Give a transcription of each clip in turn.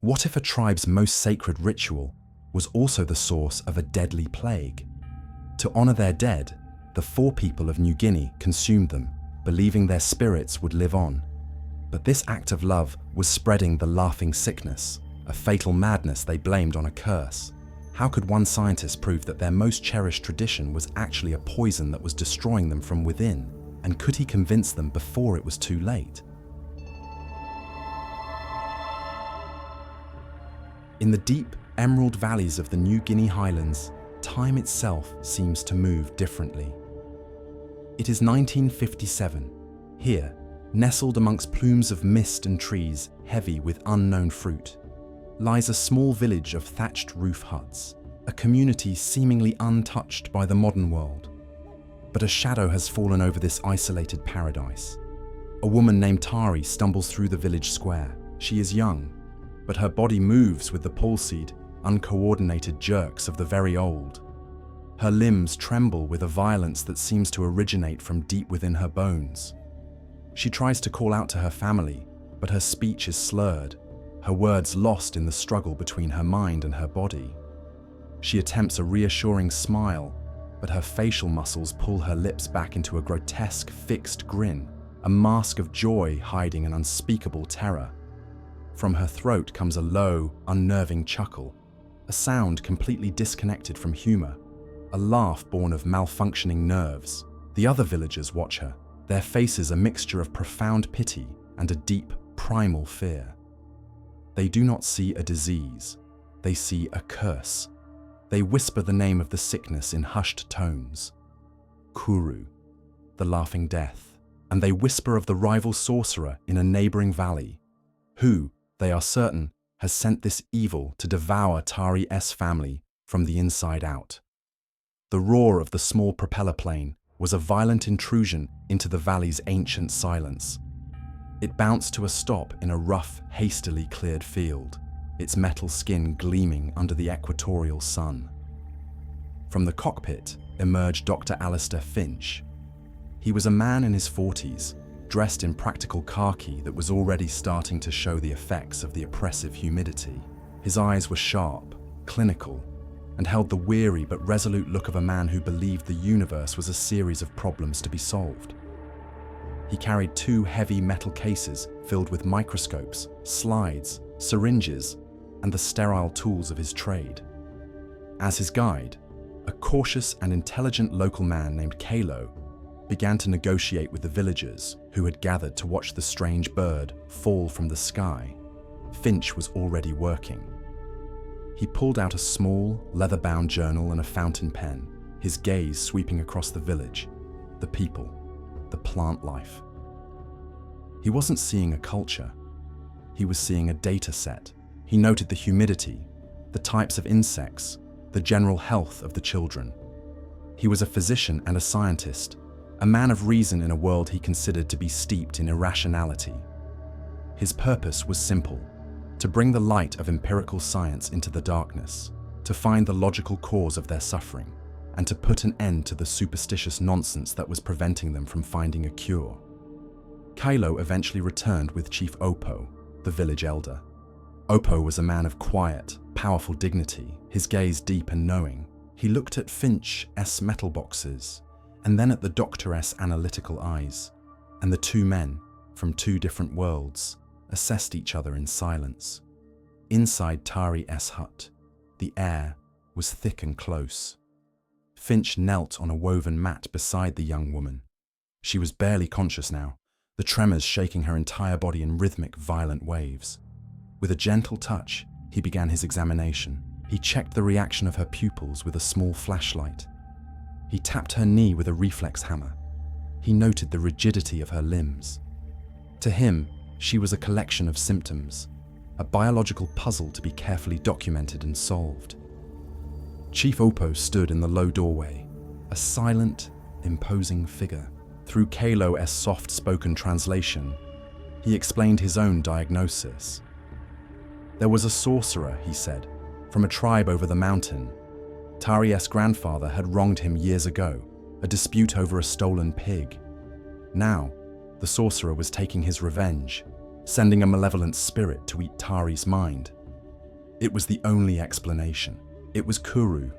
What if a tribe's most sacred ritual was also the source of a deadly plague? To honor their dead, the Fore people of New Guinea consumed them, believing their spirits would live on. But this act of love was spreading the laughing sickness, a fatal madness they blamed on a curse. How could one scientist prove that their most cherished tradition was actually a poison that was destroying them from within? And could he convince them before it was too late? In the deep, emerald valleys of the New Guinea Highlands, time itself seems to move differently. It is 1957. Here, nestled amongst plumes of mist and trees heavy with unknown fruit, lies a small village of thatched roof huts, a community seemingly untouched by the modern world. But a shadow has fallen over this isolated paradise. A woman named Tari stumbles through the village square. She is young, but her body moves with the palsied, uncoordinated jerks of the very old. Her limbs tremble with a violence that seems to originate from deep within her bones. She tries to call out to her family, but her speech is slurred, her words lost in the struggle between her mind and her body. She attempts a reassuring smile, but her facial muscles pull her lips back into a grotesque, fixed grin, a mask of joy hiding an unspeakable terror. From her throat comes a low, unnerving chuckle, a sound completely disconnected from humor, a laugh born of malfunctioning nerves. The other villagers watch her, their faces a mixture of profound pity and a deep, primal fear. They do not see a disease, they see a curse. They whisper the name of the sickness in hushed tones. Kuru, the laughing death, and they whisper of the rival sorcerer in a neighboring valley, who, they are certain, has sent this evil to devour Tari's family from the inside out. The roar of the small propeller plane was a violent intrusion into the valley's ancient silence. It bounced to a stop in a rough, hastily cleared field, its metal skin gleaming under the equatorial sun. From the cockpit emerged Dr. Alistair Finch. He was a man in his 40s, dressed in practical khaki that was already starting to show the effects of the oppressive humidity. His eyes were sharp, clinical, and held the weary but resolute look of a man who believed the universe was a series of problems to be solved. He carried 2 heavy metal cases filled with microscopes, slides, syringes, and the sterile tools of his trade. As his guide, a cautious and intelligent local man named Kalo began to negotiate with the villagers who had gathered to watch the strange bird fall from the sky. Finch was already working. He pulled out a small, leather-bound journal and a fountain pen, his gaze sweeping across the village, the people, the plant life. He wasn't seeing a culture. He was seeing a data set. He noted the humidity, the types of insects, the general health of the children. He was a physician and a scientist, a man of reason in a world he considered to be steeped in irrationality. His purpose was simple: to bring the light of empirical science into the darkness, to find the logical cause of their suffering, and to put an end to the superstitious nonsense that was preventing them from finding a cure. Kylo eventually returned with Chief Opo, the village elder. Opo was a man of quiet, powerful dignity, his gaze deep and knowing. He looked at Finch's metal boxes, and then at the doctor's analytical eyes, and the 2 men, from 2 different worlds, assessed each other in silence. Inside Tari's hut, the air was thick and close. Finch knelt on a woven mat beside the young woman. She was barely conscious now, the tremors shaking her entire body in rhythmic, violent waves. With a gentle touch, he began his examination. He checked the reaction of her pupils with a small flashlight. He tapped her knee with a reflex hammer. He noted the rigidity of her limbs. To him, she was a collection of symptoms, a biological puzzle to be carefully documented and solved. Chief Opo stood in the low doorway, a silent, imposing figure. Through Kalo's soft-spoken translation, he explained his own diagnosis. There was a sorcerer, he said, from a tribe over the mountain. Tari's grandfather had wronged him years ago, a dispute over a stolen pig. Now, the sorcerer was taking his revenge, sending a malevolent spirit to eat Tari's mind, It was the only explanation. It was Kuru.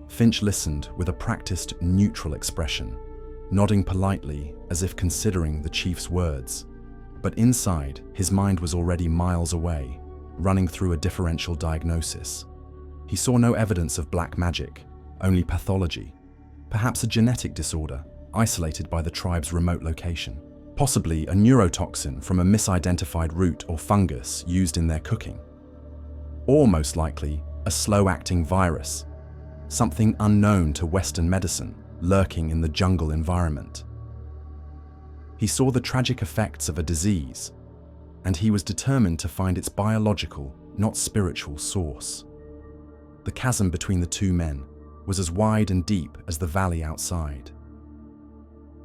Finch listened with a practiced, neutral expression, nodding politely as if considering the chief's words. But inside, his mind was already miles away, running through a differential diagnosis. He saw no evidence of black magic, only pathology, perhaps a genetic disorder isolated by the tribe's remote location, possibly a neurotoxin from a misidentified root or fungus used in their cooking, or most likely a slow-acting virus, something unknown to Western medicine lurking in the jungle environment. He saw the tragic effects of a disease, and he was determined to find its biological, not spiritual source. The chasm between the two men was as wide and deep as the valley outside.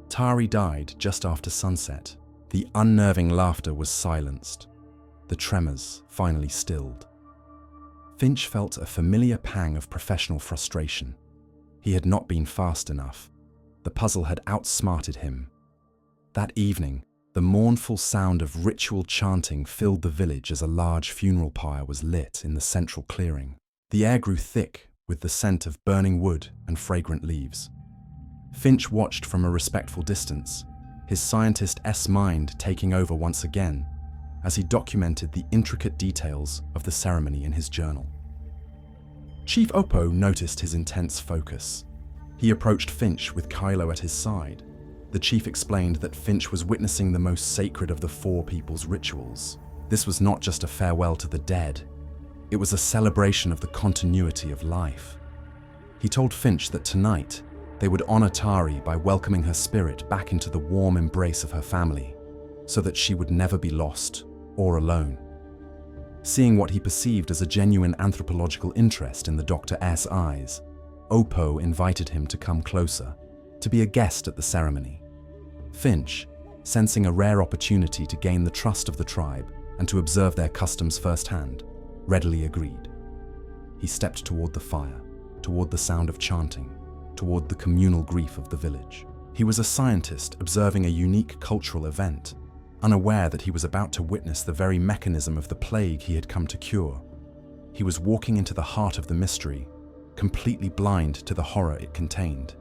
Tari died just after sunset. The unnerving laughter was silenced, the tremors finally stilled. Finch felt a familiar pang of professional frustration. He had not been fast enough. The puzzle had outsmarted him. That evening, the mournful sound of ritual chanting filled the village as a large funeral pyre was lit in the central clearing. The air grew thick with the scent of burning wood and fragrant leaves. Finch watched from a respectful distance, his scientist's mind taking over once again as he documented the intricate details of the ceremony in his journal. Chief Oppo noticed his intense focus. He approached Finch with Kylo at his side. The chief explained that Finch was witnessing the most sacred of the Fore people's rituals. This was not just a farewell to the dead. It was a celebration of the continuity of life. He told Finch that tonight, they would honor Tari by welcoming her spirit back into the warm embrace of her family, so that she would never be lost or alone. Seeing what he perceived as a genuine anthropological interest in the Doctor's eyes, Oppo invited him to come closer, to be a guest at the ceremony. Finch, sensing a rare opportunity to gain the trust of the tribe and to observe their customs firsthand, readily agreed. He stepped toward the fire, toward the sound of chanting, toward the communal grief of the village. He was a scientist observing a unique cultural event, unaware that he was about to witness the very mechanism of the plague he had come to cure. He was walking into the heart of the mystery, completely blind to the horror it contained.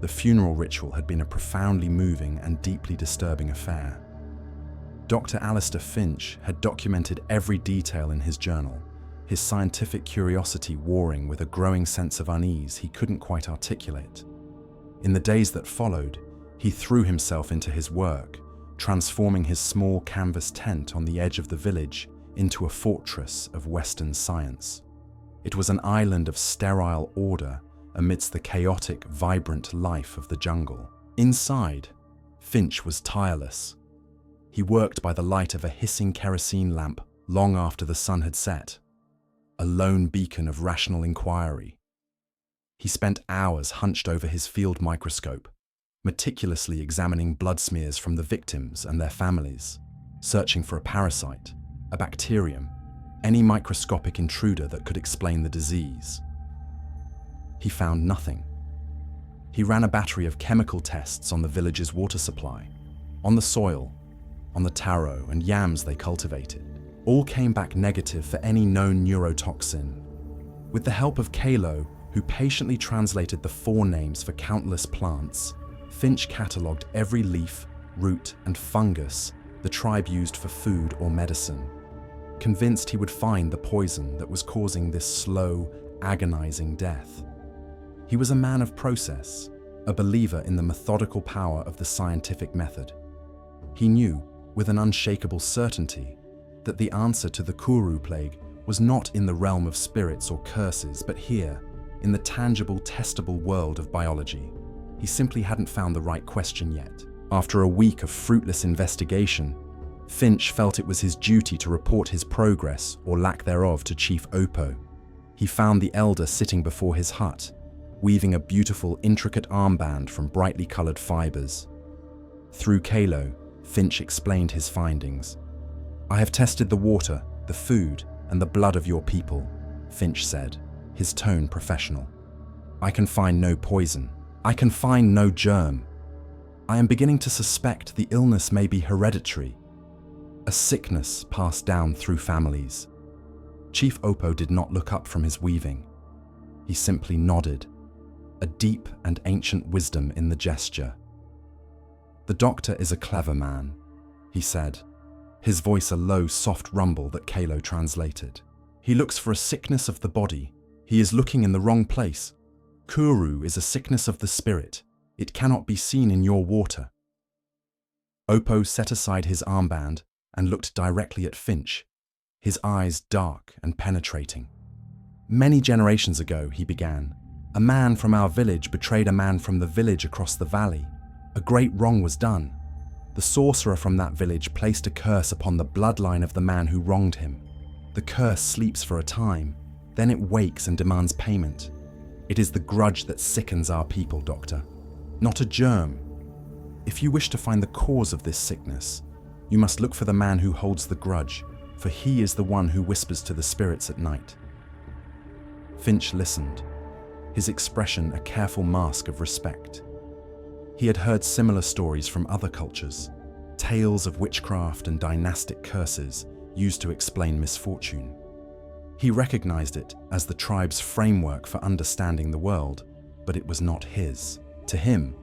The funeral ritual had been a profoundly moving and deeply disturbing affair. Dr. Alistair Finch had documented every detail in his journal, his scientific curiosity warring with a growing sense of unease he couldn't quite articulate. In the days that followed, he threw himself into his work, transforming his small canvas tent on the edge of the village into a fortress of Western science. It was an island of sterile order amidst the chaotic, vibrant life of the jungle. Inside, Finch was tireless. He worked by the light of a hissing kerosene lamp long after the sun had set, a lone beacon of rational inquiry. He spent hours hunched over his field microscope, meticulously examining blood smears from the victims and their families, searching for a parasite, a bacterium, any microscopic intruder that could explain the disease. He found nothing. He ran a battery of chemical tests on the village's water supply, on the soil, on the taro and yams they cultivated. All came back negative for any known neurotoxin. With the help of Kalo, who patiently translated the Fore names for countless plants, Finch catalogued every leaf, root, and fungus the tribe used for food or medicine, convinced he would find the poison that was causing this slow, agonizing death. He was a man of process, a believer in the methodical power of the scientific method. He knew, with an unshakable certainty, that the answer to the Kuru plague was not in the realm of spirits or curses, but here, in the tangible, testable world of biology. He simply hadn't found the right question yet. After a week of fruitless investigation, Finch felt it was his duty to report his progress, or lack thereof, to Chief Oppo. He found the elder sitting before his hut, weaving a beautiful, intricate armband from brightly colored fibers. Through Kalo, Finch explained his findings. "I have tested the water, the food, and the blood of your people," Finch said, his tone professional. "I can find no poison. I can find no germ. I am beginning to suspect the illness may be hereditary, a sickness passed down through families." Chief Oppo did not look up from his weaving. He simply nodded, a deep and ancient wisdom in the gesture. "The doctor is a clever man," he said, his voice a low, soft rumble that Kalo translated. "He looks for a sickness of the body. He is looking in the wrong place. Kuru is a sickness of the spirit. It cannot be seen in your water." Oppo set aside his armband and looked directly at Finch, his eyes dark and penetrating. "Many generations ago," he began, "a man from our village betrayed a man from the village across the valley. A great wrong was done. The sorcerer from that village placed a curse upon the bloodline of the man who wronged him. The curse sleeps for a time, then it wakes and demands payment. It is the grudge that sickens our people, Doctor, not a germ. If you wish to find the cause of this sickness, you must look for the man who holds the grudge, for he is the one who whispers to the spirits at night." Finch listened, his expression a careful mask of respect. He had heard similar stories from other cultures, tales of witchcraft and dynastic curses used to explain misfortune. He recognized it as the tribe's framework for understanding the world, but it was not his. To him,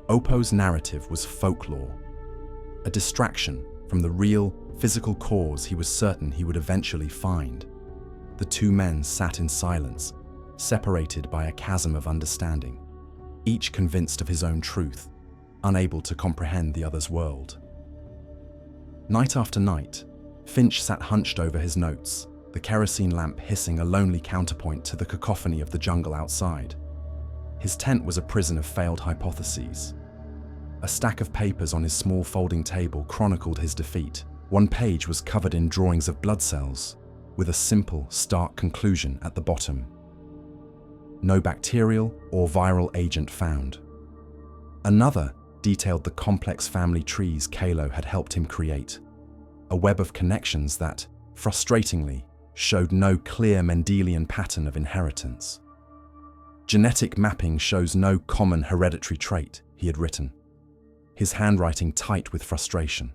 Oppo's narrative was folklore, a distraction from the real, physical cause he was certain he would eventually find. The two men sat in silence, separated by a chasm of understanding, each convinced of his own truth, unable to comprehend the other's world. Night after night, Finch sat hunched over his notes, the kerosene lamp hissing a lonely counterpoint to the cacophony of the jungle outside. His tent was a prison of failed hypotheses. A stack of papers on his small folding table chronicled his defeat. One page was covered in drawings of blood cells, with a simple, stark conclusion at the bottom: no bacterial or viral agent found. Another detailed the complex family trees Kalo had helped him create, a web of connections that, frustratingly, showed no clear Mendelian pattern of inheritance. "Genetic mapping shows no common hereditary trait," he had written, his handwriting tight with frustration.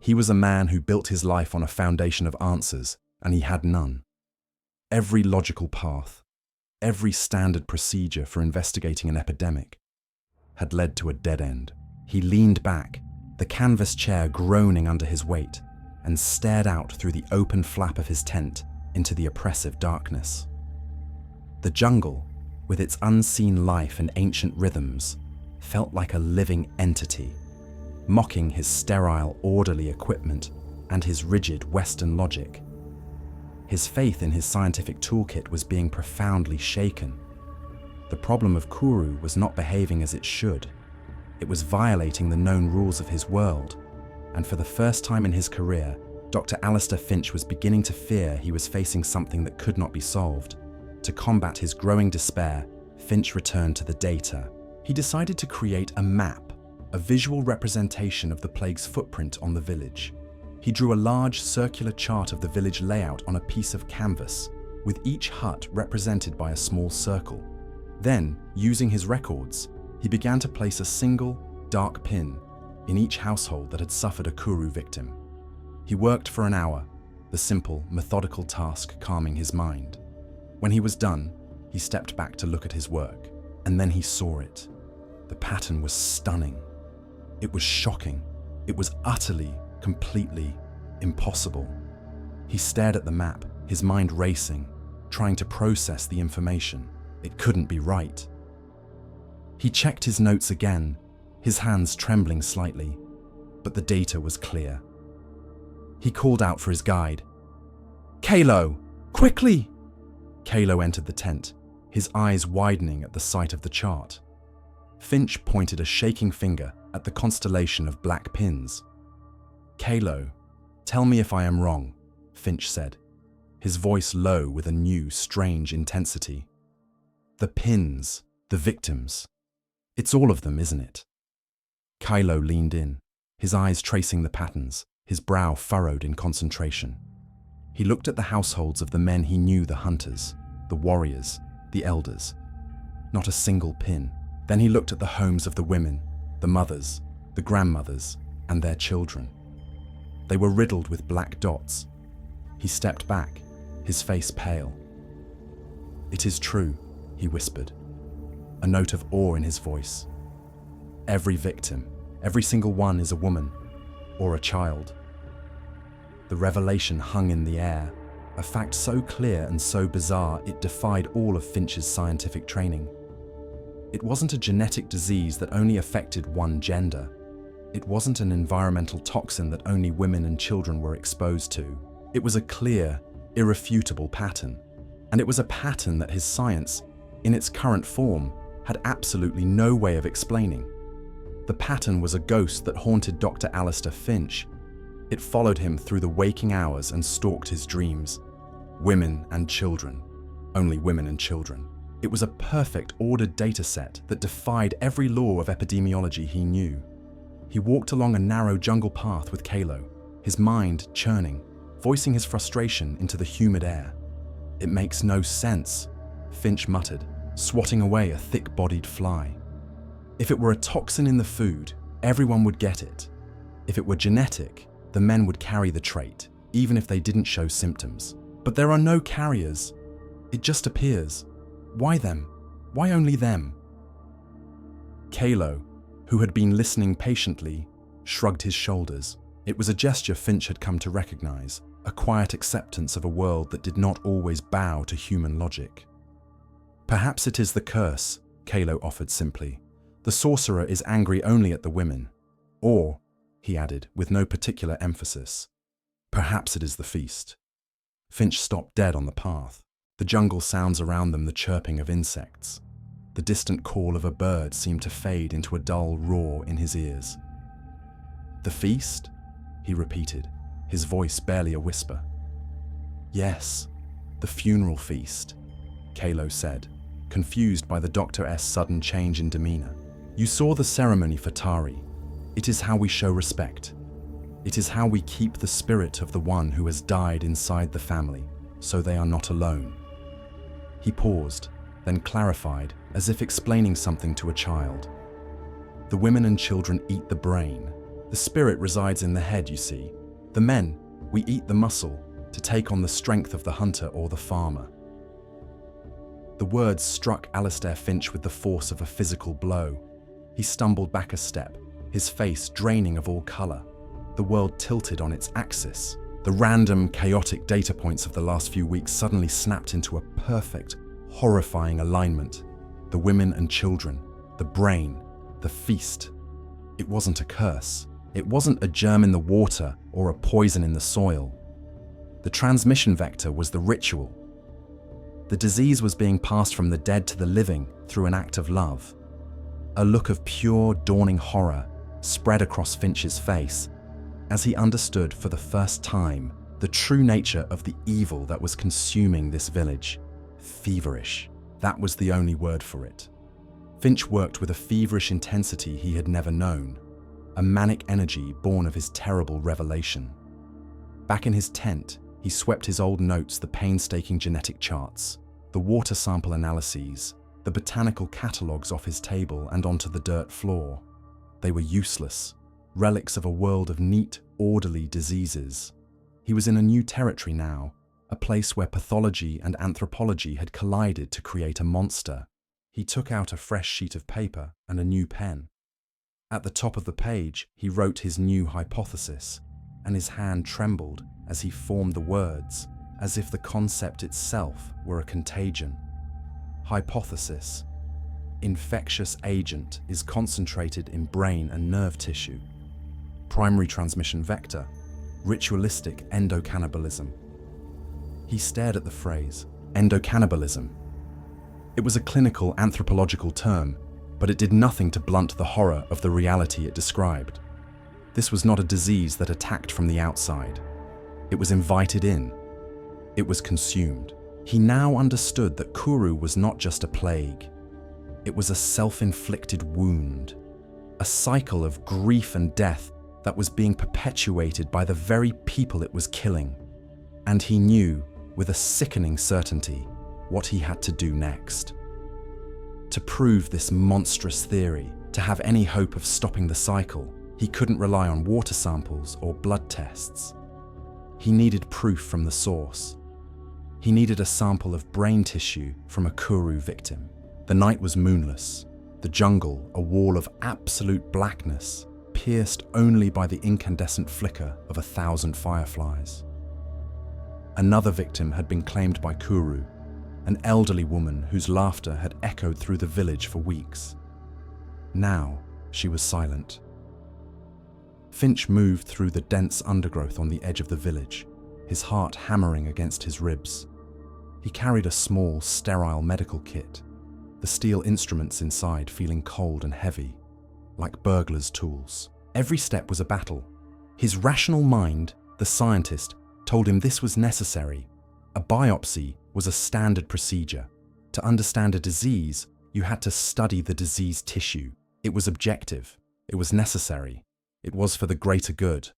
He was a man who built his life on a foundation of answers, and he had none. Every logical path, every standard procedure for investigating an epidemic, had led to a dead end. He leaned back, the canvas chair groaning under his weight, and stared out through the open flap of his tent into the oppressive darkness. The jungle, with its unseen life and ancient rhythms, felt like a living entity, mocking his sterile, orderly equipment and his rigid Western logic. His faith in his scientific toolkit was being profoundly shaken. The problem of Kuru was not behaving as it should. It was violating the known rules of his world, and for the first time in his career, Dr. Alistair Finch was beginning to fear he was facing something that could not be solved. To combat his growing despair, Finch returned to the data. He decided to create a map, a visual representation of the plague's footprint on the village. He drew a large circular chart of the village layout on a piece of canvas, with each hut represented by a small circle. Then, using his records, he began to place a single, dark pin in each household that had suffered a Kuru victim. He worked for an hour, the simple, methodical task calming his mind. When he was done, he stepped back to look at his work, and then he saw it. The pattern was stunning. It was shocking. It was utterly, completely impossible. He stared at the map, his mind racing, trying to process the information. It couldn't be right. He checked his notes again, his hands trembling slightly, but the data was clear. He called out for his guide. "Kalo, quickly!" Kalo entered the tent, his eyes widening at the sight of the chart. Finch pointed a shaking finger at the constellation of black pins. "Kalo, tell me if I am wrong," Finch said, his voice low with a new, strange intensity. "The pins, the victims. It's all of them, isn't it?" Kalo leaned in, his eyes tracing the patterns, his brow furrowed in concentration. He looked at the households of the men he knew, the hunters, the warriors, the elders. Not a single pin. Then he looked at the homes of the women, the mothers, the grandmothers, and their children. They were riddled with black dots. He stepped back, his face pale. "It is true," he whispered, a note of awe in his voice. "Every victim, every single one is a woman or a child." The revelation hung in the air, a fact so clear and so bizarre it defied all of Finch's scientific training. It wasn't a genetic disease that only affected one gender. It wasn't an environmental toxin that only women and children were exposed to. It was a clear, irrefutable pattern. And it was a pattern that his science, in its current form, had absolutely no way of explaining. The pattern was a ghost that haunted Dr. Alistair Finch. It followed him through the waking hours and stalked his dreams. Women and children. Only women and children. It was a perfect, ordered data set that defied every law of epidemiology he knew. He walked along a narrow jungle path with Kalo, his mind churning, voicing his frustration into the humid air. "It makes no sense," Finch muttered, swatting away a thick-bodied fly. "If it were a toxin in the food, everyone would get it. If it were genetic, the men would carry the trait, even if they didn't show symptoms. But there are no carriers. It just appears. Why them? Why only them?" Kalo, who had been listening patiently, shrugged his shoulders. It was a gesture Finch had come to recognize, a quiet acceptance of a world that did not always bow to human logic. "Perhaps it is the curse," Kalo offered simply. "The sorcerer is angry only at the women. Or," he added with no particular emphasis, "perhaps it is the feast." Finch stopped dead on the path. The jungle sounds around them, the chirping of insects. The distant call of a bird seemed to fade into a dull roar in his ears. "The feast?" he repeated, his voice barely a whisper. "Yes, the funeral feast," Kalo said, confused by the doctor's sudden change in demeanor. "You saw the ceremony for Tari. It is how we show respect. It is how we keep the spirit of the one who has died inside the family, so they are not alone." He paused, then clarified, as if explaining something to a child. "The women and children eat the brain. The spirit resides in the head, you see. The men, we eat the muscle to take on the strength of the hunter or the farmer." The words struck Alistair Finch with the force of a physical blow. He stumbled back a step, his face draining of all color. The world tilted on its axis. The random, chaotic data points of the last few weeks suddenly snapped into a perfect, horrifying alignment. The women and children, the brain, the feast. It wasn't a curse. It wasn't a germ in the water or a poison in the soil. The transmission vector was the ritual. The disease was being passed from the dead to the living through an act of love. A look of pure, dawning horror spread across Finch's face as he understood for the first time the true nature of the evil that was consuming this village. Feverish. That was the only word for it. Finch worked with a feverish intensity he had never known, a manic energy born of his terrible revelation. Back in his tent, he swept his old notes, the painstaking genetic charts, the water sample analyses, the botanical catalogues off his table and onto the dirt floor. They were useless, relics of a world of neat, orderly diseases. He was in a new territory now, a place where pathology and anthropology had collided to create a monster. He took out a fresh sheet of paper and a new pen. At the top of the page, he wrote his new hypothesis, and his hand trembled as he formed the words, as if the concept itself were a contagion. Hypothesis. Infectious agent is concentrated in brain and nerve tissue. Primary transmission vector. Ritualistic endocannibalism. He stared at the phrase, endocannibalism. It was a clinical anthropological term, but it did nothing to blunt the horror of the reality it described. This was not a disease that attacked from the outside. It was invited in. It was consumed. He now understood that Kuru was not just a plague. It was a self-inflicted wound, a cycle of grief and death that was being perpetuated by the very people it was killing. And he knew, with a sickening certainty, what he had to do next. To prove this monstrous theory, to have any hope of stopping the cycle, he couldn't rely on water samples or blood tests. He needed proof from the source. He needed a sample of brain tissue from a Kuru victim. The night was moonless, the jungle a wall of absolute blackness, pierced only by the incandescent flicker of 1,000 fireflies. Another victim had been claimed by Kuru, an elderly woman whose laughter had echoed through the village for weeks. Now she was silent. Finch moved through the dense undergrowth on the edge of the village, his heart hammering against his ribs. He carried a small, sterile medical kit, the steel instruments inside feeling cold and heavy, like burglars' tools. Every step was a battle. His rational mind, the scientist, told him this was necessary. A biopsy was a standard procedure. To understand a disease, you had to study the diseased tissue. It was objective. It was necessary. It was for the greater good.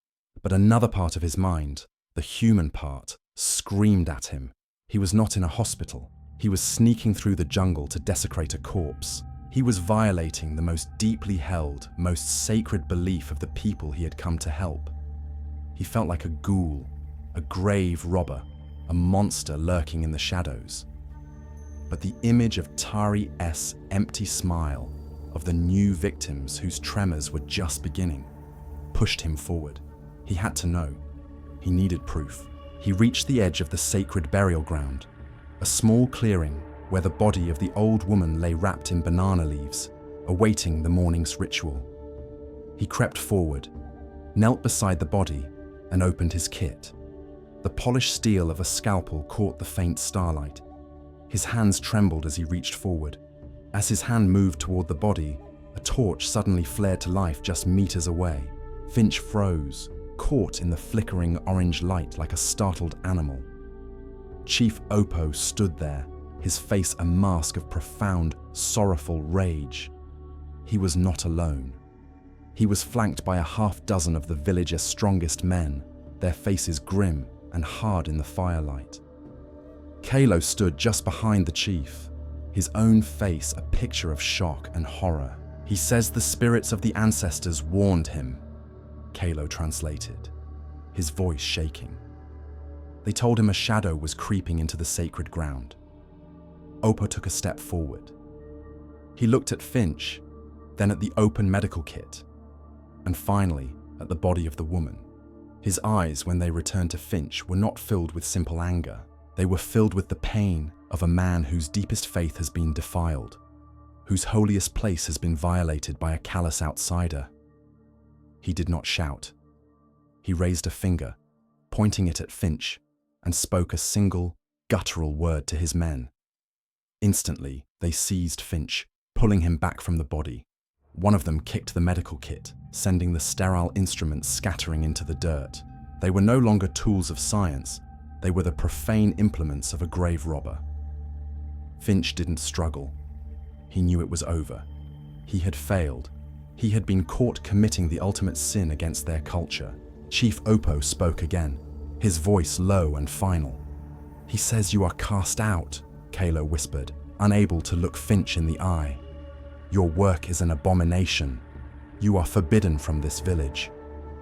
But another part of his mind, the human part, screamed at him. He was not in a hospital. He was sneaking through the jungle to desecrate a corpse. He was violating the most deeply held, most sacred belief of the people he had come to help. He felt like a ghoul, a grave robber, a monster lurking in the shadows. But the image of Tari's empty smile, of the new victims whose tremors were just beginning, pushed him forward. He had to know. He needed proof. He reached the edge of the sacred burial ground, a small clearing where the body of the old woman lay wrapped in banana leaves, awaiting the morning's ritual. He crept forward, knelt beside the body, and opened his kit. The polished steel of a scalpel caught the faint starlight. His hands trembled as he reached forward. As his hand moved toward the body, a torch suddenly flared to life just meters away. Finch froze, caught in the flickering orange light like a startled animal. Chief Oppo stood there, his face a mask of profound, sorrowful rage. He was not alone. He was flanked by a half-dozen of the village's strongest men, their faces grim and hard in the firelight. Kalo stood just behind the chief, his own face a picture of shock and horror. "He says the spirits of the ancestors warned him," Kalo translated, his voice shaking. They told him a shadow was creeping into the sacred ground. Oppo took a step forward. He looked at Finch, then at the open medical kit, and finally at the body of the woman. His eyes, when they returned to Finch, were not filled with simple anger. They were filled with the pain of a man whose deepest faith has been defiled, whose holiest place has been violated by a callous outsider. He did not shout. He raised a finger, pointing it at Finch, and spoke a single, guttural word to his men. Instantly, they seized Finch, pulling him back from the body. One of them kicked the medical kit, sending the sterile instruments scattering into the dirt. They were no longer tools of science. They were the profane implements of a grave robber. Finch didn't struggle. He knew it was over. He had failed. He had been caught committing the ultimate sin against their culture. Chief Oppo spoke again, his voice low and final. "He says you are cast out," Kalo whispered, unable to look Finch in the eye. "Your work is an abomination. You are forbidden from this village.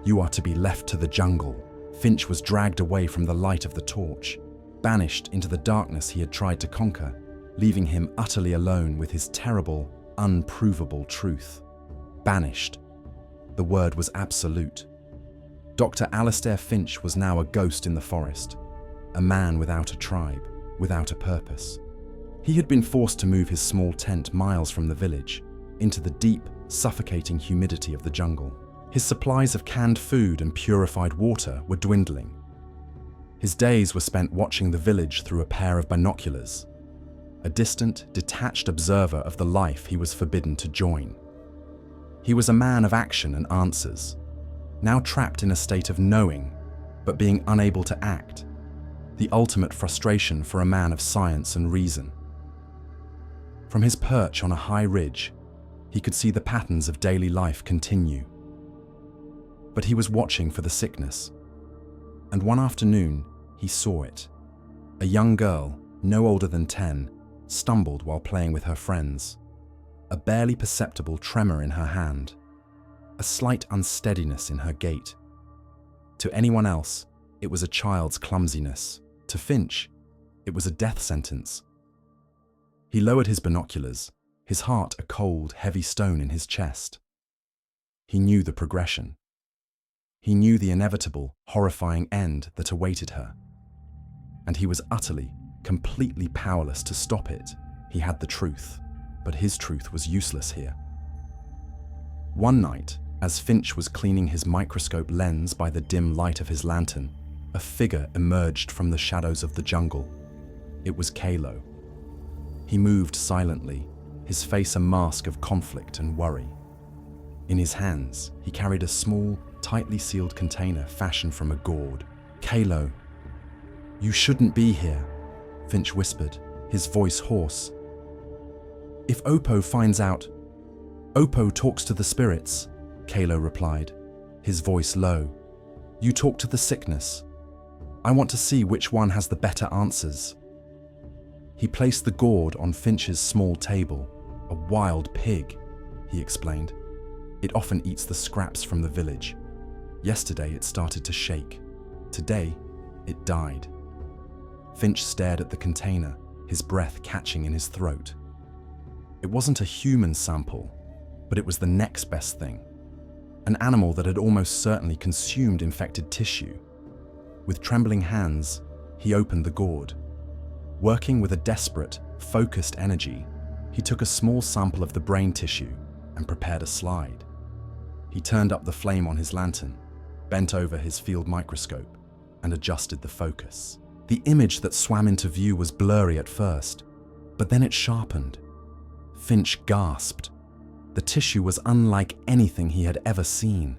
You are to be left to the jungle." Finch was dragged away from the light of the torch, banished into the darkness he had tried to conquer, leaving him utterly alone with his terrible, unprovable truth. Banished. The word was absolute. Dr. Alistair Finch was now a ghost in the forest, a man without a tribe, without a purpose. He had been forced to move his small tent miles from the village, into the deep, suffocating humidity of the jungle. His supplies of canned food and purified water were dwindling. His days were spent watching the village through a pair of binoculars, a distant, detached observer of the life he was forbidden to join. He was a man of action and answers, now trapped in a state of knowing, but being unable to act, the ultimate frustration for a man of science and reason. From his perch on a high ridge, he could see the patterns of daily life continue. But he was watching for the sickness, and one afternoon he saw it. A young girl, no older than 10, stumbled while playing with her friends. A barely perceptible tremor in her hand, a slight unsteadiness in her gait. To anyone else, it was a child's clumsiness. To Finch, It was a death sentence. He lowered his binoculars, his heart a cold, heavy stone in his chest. He knew the progression. He knew the inevitable, horrifying end that awaited her. And he was utterly, completely powerless to stop it. He had the truth, but his truth was useless here. One night, as Finch was cleaning his microscope lens by the dim light of his lantern, a figure emerged from the shadows of the jungle. It was Kalo. He moved silently, his face a mask of conflict and worry. In his hands, he carried a small, tightly sealed container fashioned from a gourd. "Kalo, you shouldn't be here," Finch whispered, his voice hoarse. "If Oppo finds out..." "Oppo talks to the spirits," Kalo replied, his voice low. "You talk to the sickness. I want to see which one has the better answers." He placed the gourd on Finch's small table. "A wild pig," he explained. "It often eats the scraps from the village. Yesterday it started to shake. Today, it died." Finch stared at the container, his breath catching in his throat. It wasn't a human sample, but it was the next best thing. An animal that had almost certainly consumed infected tissue. With trembling hands, he opened the gourd. Working with a desperate, focused energy, he took a small sample of the brain tissue and prepared a slide. He turned up the flame on his lantern, bent over his field microscope, and adjusted the focus. The image that swam into view was blurry at first, but then it sharpened. Finch gasped. The tissue was unlike anything he had ever seen.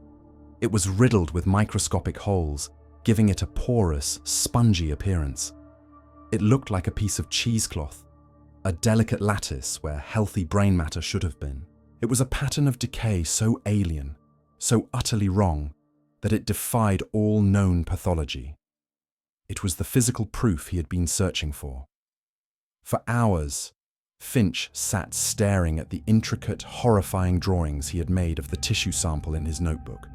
It was riddled with microscopic holes, giving it a porous, spongy appearance. It looked like a piece of cheesecloth, a delicate lattice where healthy brain matter should have been. It was a pattern of decay so alien, so utterly wrong, that it defied all known pathology. It was the physical proof he had been searching for. For hours, Finch sat staring at the intricate, horrifying drawings he had made of the tissue sample in his notebook.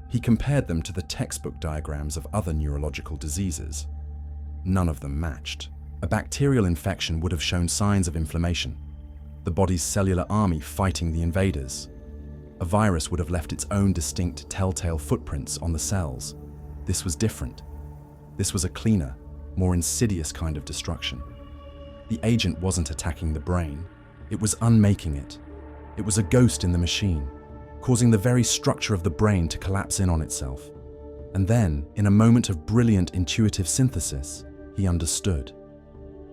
He compared them to the textbook diagrams of other neurological diseases. None of them matched. A bacterial infection would have shown signs of inflammation, the body's cellular army fighting the invaders. A virus would have left its own distinct telltale footprints on the cells. This was different. This was a cleaner, more insidious kind of destruction. The agent wasn't attacking the brain. It was unmaking it. It was a ghost in the machine, causing the very structure of the brain to collapse in on itself. And then, in a moment of brilliant intuitive synthesis, he understood.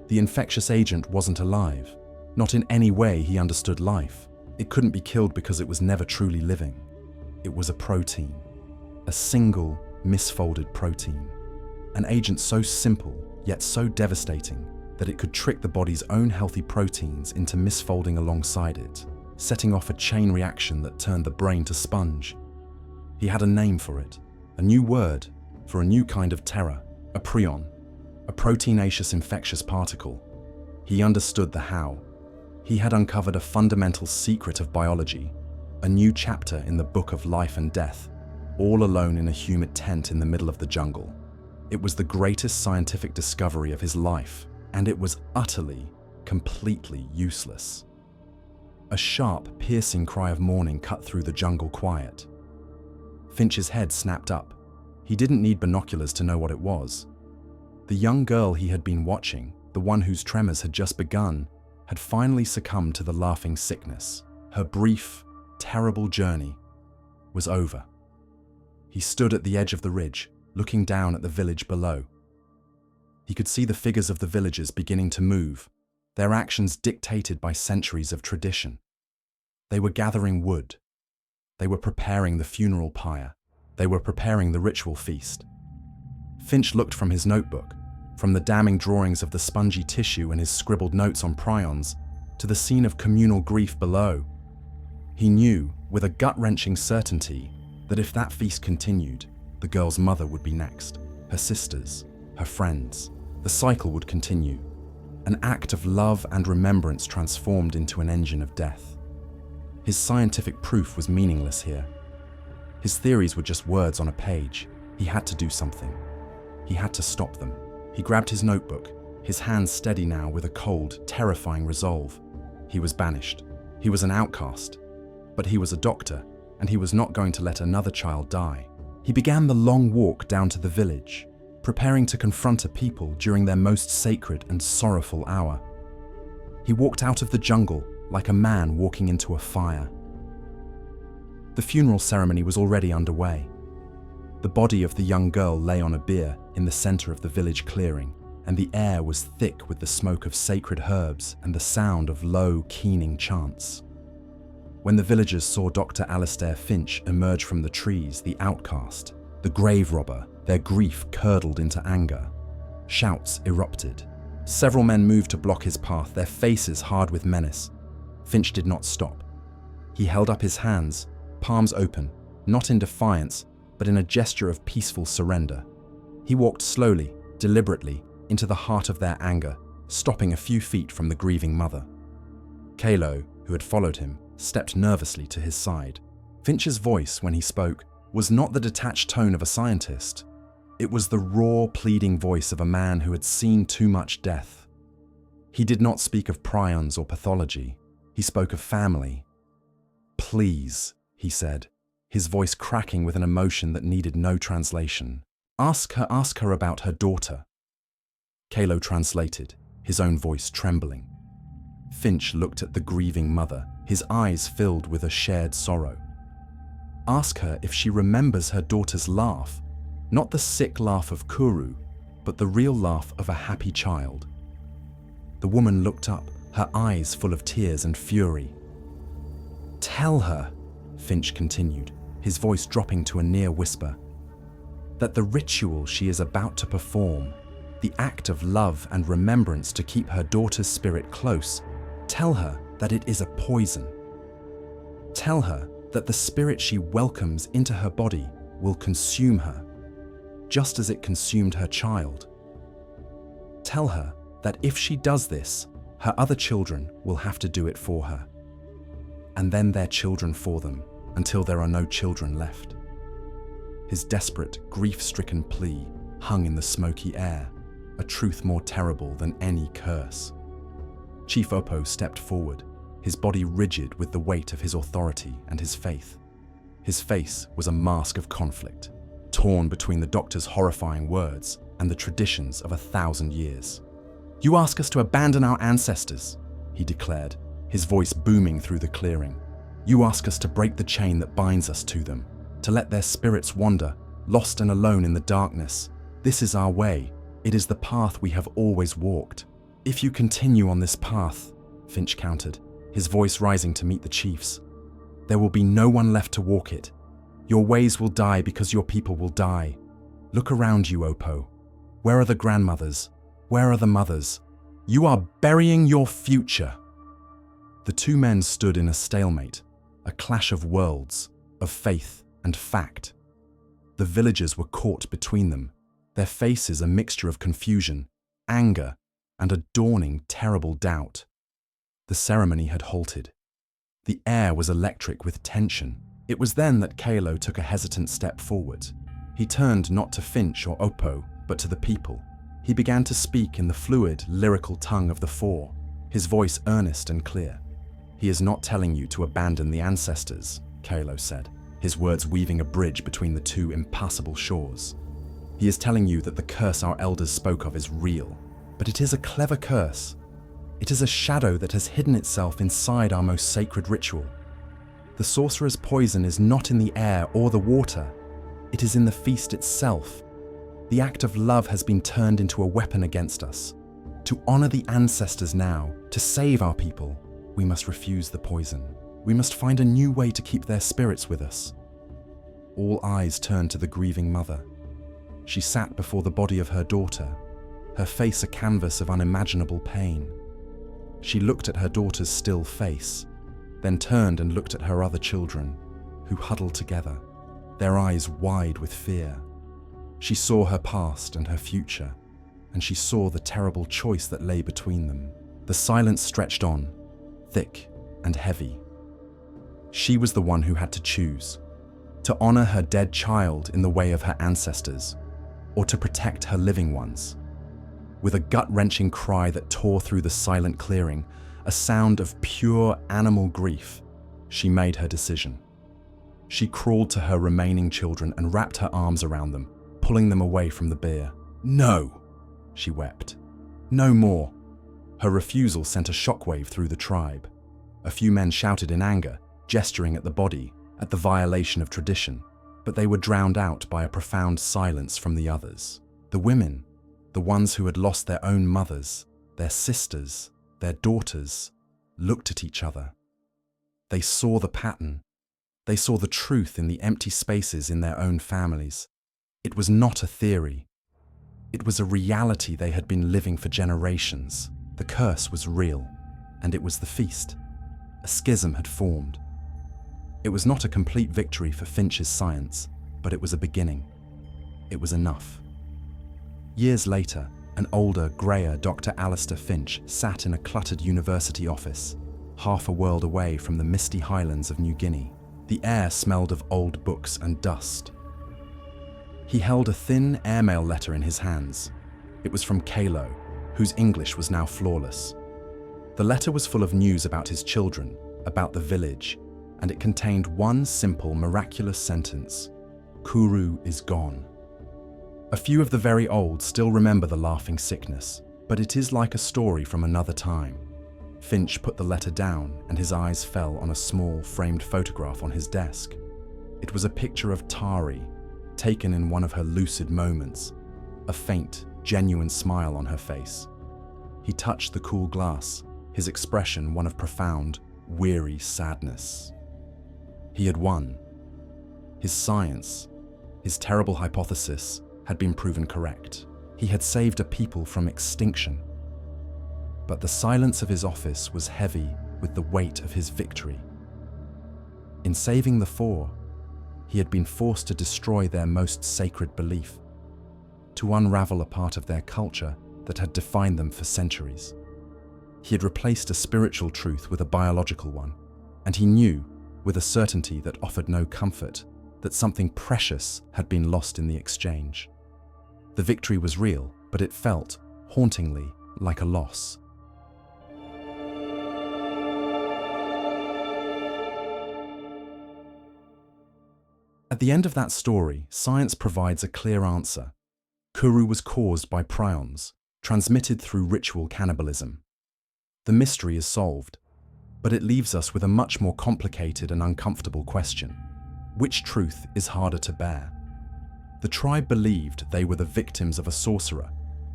The infectious agent wasn't alive. Not in any way he understood life. It couldn't be killed because it was never truly living. It was a protein. A single, misfolded protein. An agent so simple, yet so devastating, that it could trick the body's own healthy proteins into misfolding alongside it, setting off a chain reaction that turned the brain to sponge. He had a name for it, a new word for a new kind of terror, a prion, a proteinaceous infectious particle. He understood the how. He had uncovered a fundamental secret of biology, a new chapter in the book of life and death, all alone in a humid tent in the middle of the jungle. It was the greatest scientific discovery of his life, and it was utterly, completely useless. A sharp, piercing cry of mourning cut through the jungle quiet. Finch's head snapped up. He didn't need binoculars to know what it was. The young girl he had been watching, the one whose tremors had just begun, had finally succumbed to the laughing sickness. Her brief, terrible journey was over. He stood at the edge of the ridge, looking down at the village below. He could see the figures of the villagers beginning to move, their actions dictated by centuries of tradition. They were gathering wood. They were preparing the funeral pyre. They were preparing the ritual feast. Finch looked from his notebook, from the damning drawings of the spongy tissue and his scribbled notes on prions, to the scene of communal grief below. He knew, with a gut-wrenching certainty, that if that feast continued, the girl's mother would be next, her sisters, her friends. The cycle would continue, an act of love and remembrance transformed into an engine of death. His scientific proof was meaningless here. His theories were just words on a page. He had to do something. He had to stop them. He grabbed his notebook, his hands steady now with a cold, terrifying resolve. He was banished. He was an outcast. But he was a doctor, and he was not going to let another child die. He began the long walk down to the village, preparing to confront a people during their most sacred and sorrowful hour. He walked out of the jungle like a man walking into a fire. The funeral ceremony was already underway. The body of the young girl lay on a bier in the center of the village clearing, and the air was thick with the smoke of sacred herbs and the sound of low, keening chants. When the villagers saw Dr. Alistair Finch emerge from the trees, the outcast, the grave robber, their grief curdled into anger. Shouts erupted. Several men moved to block his path, their faces hard with menace. Finch did not stop. He held up his hands, palms open, not in defiance, but in a gesture of peaceful surrender. He walked slowly, deliberately, into the heart of their anger, stopping a few feet from the grieving mother. Kalo, who had followed him, stepped nervously to his side. Finch's voice, when he spoke, was not the detached tone of a scientist. It was the raw, pleading voice of a man who had seen too much death. He did not speak of prions or pathology. He spoke of family. "Please," he said, his voice cracking with an emotion that needed no translation. Ask her about her daughter." Kalo translated, his own voice trembling. Finch looked at the grieving mother, his eyes filled with a shared sorrow. "Ask her if she remembers her daughter's laugh, not the sick laugh of Kuru, but the real laugh of a happy child." The woman looked up, her eyes full of tears and fury. "Tell her," Finch continued, his voice dropping to a near whisper, "that the ritual she is about to perform, the act of love and remembrance to keep her daughter's spirit close, tell her that it is a poison. Tell her that the spirit she welcomes into her body will consume her, just as it consumed her child. Tell her that if she does this, her other children will have to do it for her, and then their children for them, until there are no children left." His desperate, grief-stricken plea hung in the smoky air, a truth more terrible than any curse. Chief Oppo stepped forward, his body rigid with the weight of his authority and his faith. His face was a mask of conflict, torn between the doctor's horrifying words and the traditions of 1,000 years. "You ask us to abandon our ancestors," he declared, his voice booming through the clearing. "You ask us to break the chain that binds us to them, to let their spirits wander, lost and alone in the darkness. This is our way. It is the path we have always walked. If you continue on this path," Finch countered, his voice rising to meet the chief's, "there will be no one left to walk it. Your ways will die because your people will die. Look around you, Oppo. Where are the grandmothers? Where are the mothers? You are burying your future." The two men stood in a stalemate, a clash of worlds, of faith and fact. The villagers were caught between them, their faces a mixture of confusion, anger, and a dawning, terrible doubt. The ceremony had halted. The air was electric with tension. It was then that Kalo took a hesitant step forward. He turned not to Finch or Oppo, but to the people. He began to speak in the fluid, lyrical tongue of the Fore, his voice earnest and clear. "He is not telling you to abandon the ancestors," Kalo said, his words weaving a bridge between the two impassable shores. "He is telling you that the curse our elders spoke of is real, but it is a clever curse. It is a shadow that has hidden itself inside our most sacred ritual. The sorcerer's poison is not in the air or the water. It is in the feast itself. The act of love has been turned into a weapon against us. To honor the ancestors now, to save our people, we must refuse the poison. We must find a new way to keep their spirits with us." All eyes turned to the grieving mother. She sat before the body of her daughter, her face a canvas of unimaginable pain. She looked at her daughter's still face, then turned and looked at her other children, who huddled together, their eyes wide with fear. She saw her past and her future, and she saw the terrible choice that lay between them. The silence stretched on, thick and heavy. She was the one who had to choose, to honor her dead child in the way of her ancestors, or to protect her living ones. With a gut-wrenching cry that tore through the silent clearing, a sound of pure animal grief, she made her decision. She crawled to her remaining children and wrapped her arms around them, pulling them away from the beer. "No!" she wept. "No more!" Her refusal sent a shockwave through the tribe. A few men shouted in anger, gesturing at the body, at the violation of tradition, but they were drowned out by a profound silence from the others. The women, the ones who had lost their own mothers, their sisters, their daughters, looked at each other. They saw the pattern. They saw the truth in the empty spaces in their own families. It was not a theory. It was a reality they had been living for generations. The curse was real, and it was the feast. A schism had formed. It was not a complete victory for Finch's science, but it was a beginning. It was enough. Years later, an older, greyer Dr. Alistair Finch sat in a cluttered university office, half a world away from the misty highlands of New Guinea. The air smelled of old books and dust. He held a thin airmail letter in his hands. It was from Kalo, whose English was now flawless. The letter was full of news about his children, about the village, and it contained one simple, miraculous sentence: "Kuru is gone." A few of the very old still remember the laughing sickness, but it is like a story from another time. Finch put the letter down and his eyes fell on a small, framed photograph on his desk. It was a picture of Tari, taken in one of her lucid moments, a faint, genuine smile on her face. He touched the cool glass, his expression one of profound, weary sadness. He had won. His science, his terrible hypothesis, had been proven correct. He had saved a people from extinction. But the silence of his office was heavy with the weight of his victory. In saving the Fore, he had been forced to destroy their most sacred belief, to unravel a part of their culture that had defined them for centuries. He had replaced a spiritual truth with a biological one, and he knew, with a certainty that offered no comfort, that something precious had been lost in the exchange. The victory was real, but it felt, hauntingly, like a loss. At the end of that story, science provides a clear answer. Kuru was caused by prions, transmitted through ritual cannibalism. The mystery is solved, but it leaves us with a much more complicated and uncomfortable question. Which truth is harder to bear? The tribe believed they were the victims of a sorcerer,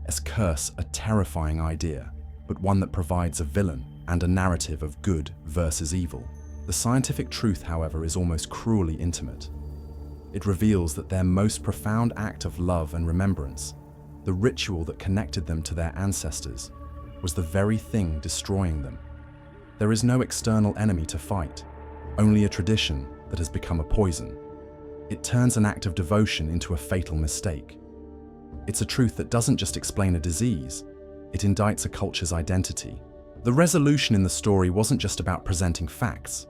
as curse a terrifying idea, but one that provides a villain and a narrative of good versus evil. The scientific truth, however, is almost cruelly intimate. It reveals that their most profound act of love and remembrance, the ritual that connected them to their ancestors, was the very thing destroying them. There is no external enemy to fight, only a tradition that has become a poison. It turns an act of devotion into a fatal mistake. It's a truth that doesn't just explain a disease, it indicts a culture's identity. The resolution in the story wasn't just about presenting facts.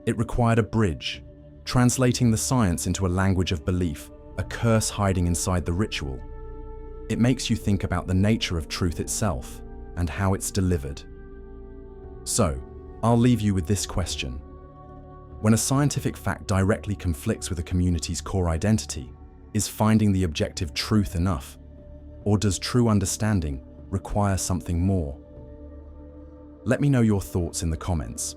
It required a bridge, translating the science into a language of belief, a curse hiding inside the ritual. It makes you think about the nature of truth itself and how it's delivered. So, I'll leave you with this question. When a scientific fact directly conflicts with a community's core identity, is finding the objective truth enough? Or does true understanding require something more? Let me know your thoughts in the comments.